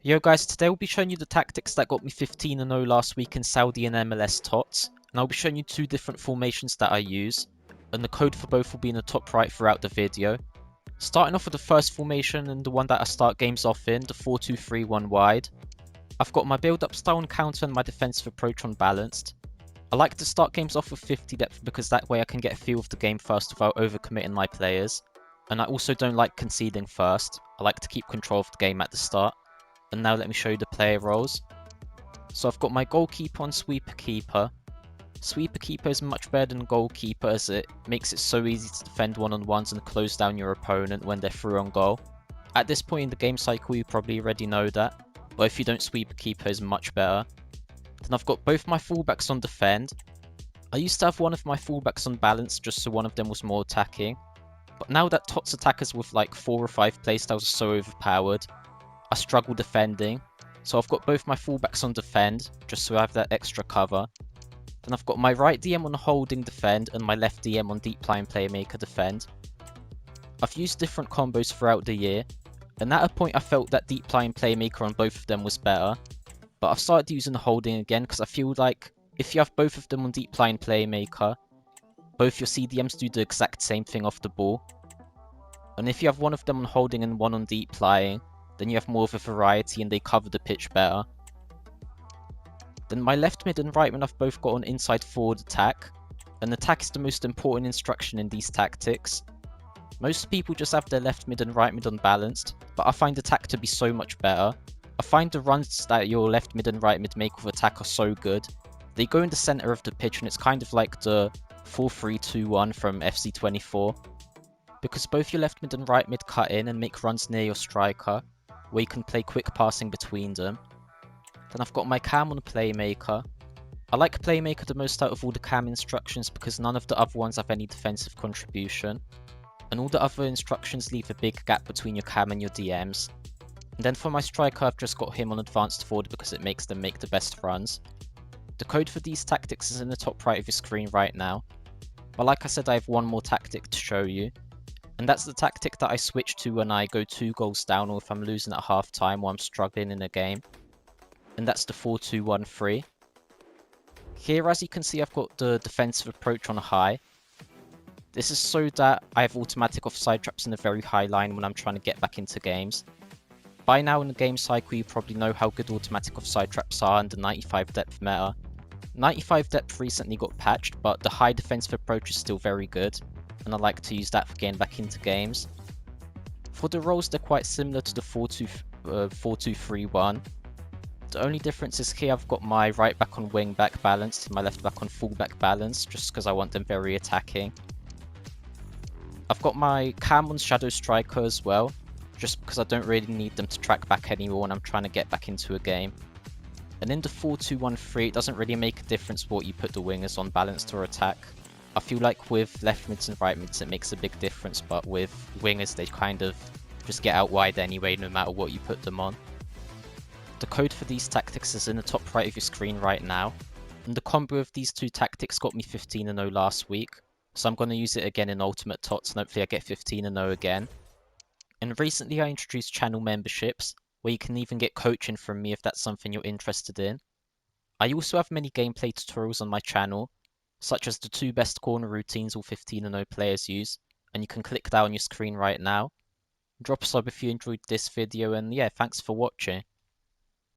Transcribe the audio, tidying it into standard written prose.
Yo guys, today I'll be showing you the tactics that got me 15-0 last week in Saudi and MLS Tots, and I'll be showing you two different formations that I use, and the code for both will be in the top right throughout the video. Starting off with the first formation and the one that I start games off in, the 4-2-3-1 wide. I've got my build-up style on counter and my defensive approach on balanced. I like to start games off with 50 depth because that way I can get a feel of the game first without overcommitting my players, and I also don't like conceding first. I like to keep control of the game at the start. And now let me show you the player roles. So I've got my goalkeeper on sweeper keeper. Sweeper keeper is much better than goalkeeper as it makes it so easy to defend one-on-ones and close down your opponent when they're through on goal. At this point in the game cycle you probably already know that, but if you don't, sweeper keeper is much better. Then I've got both my fullbacks on defend. I used to have one of my fullbacks on balance just so one of them was more attacking, but now that Tots attackers with like 4 or 5 playstyles are so overpowered, I struggle defending, so I've got both my fullbacks on defend, just so I have that extra cover. Then I've got my right DM on holding defend and my left DM on deep line playmaker defend. I've used different combos throughout the year, and at a point I felt that deep line playmaker on both of them was better, but I've started using holding again because I feel like if you have both of them on deep line playmaker, both your CDMs do the exact same thing off the ball, and if you have one of them on holding and one on deep lying, then you have more of a variety and they cover the pitch better. Then my left mid and right mid I've both got an inside forward attack, and attack is the most important instruction in these tactics. Most people just have their left mid and right mid unbalanced, but I find attack to be so much better. I find the runs that your left mid and right mid make with attack are so good. They go in the center of the pitch and it's kind of like the 4-3-2-1 from FC25, because both your left mid and right mid cut in and make runs near your striker, where you can play quick passing between them. Then I've got my cam on playmaker. I like playmaker the most out of all the cam instructions because none of the other ones have any defensive contribution, and all the other instructions leave a big gap between your cam and your DMs. And then for my striker I've just got him on advanced forward because it makes them make the best runs. The code for these tactics is in the top right of your screen right now, but like I said I have one more tactic to show you. And that's the tactic that I switch to when I go 2 goals down or if I'm losing at half time or I'm struggling in a game. And that's the 4-2-1-3. Here as you can see I've got the defensive approach on high. This is so that I have automatic offside traps in a very high line when I'm trying to get back into games. By now in the game cycle you probably know how good automatic offside traps are and the 95 depth meta. 95 depth recently got patched, but the high defensive approach is still very good, and I like to use that for getting back into games. For the roles they're quite similar to the 4-2-3-1. The only difference is here I've got my right back on wing back balanced and my left back on full back balanced, just because I want them very attacking. I've got my cam on shadow striker as well, just because I don't really need them to track back anymore when I'm trying to get back into a game. And in the 4-2-1-3 it doesn't really make a difference what you put the wingers on, balanced or attack. I feel like with left mids and right mids it makes a big difference, but with wingers they kind of just get out wide anyway no matter what you put them on. The code for these tactics is in the top right of your screen right now, and the combo of these two tactics got me 15-0 last week, so I'm going to use it again in Ultimate Tots and hopefully I get 15-0 again. And recently I introduced channel memberships, where you can even get coaching from me if that's something you're interested in. I also have many gameplay tutorials on my channel, such as the 2 best corner routines all 15-0 players use, and you can click that on your screen right now. Drop a sub if you enjoyed this video, and yeah, thanks for watching.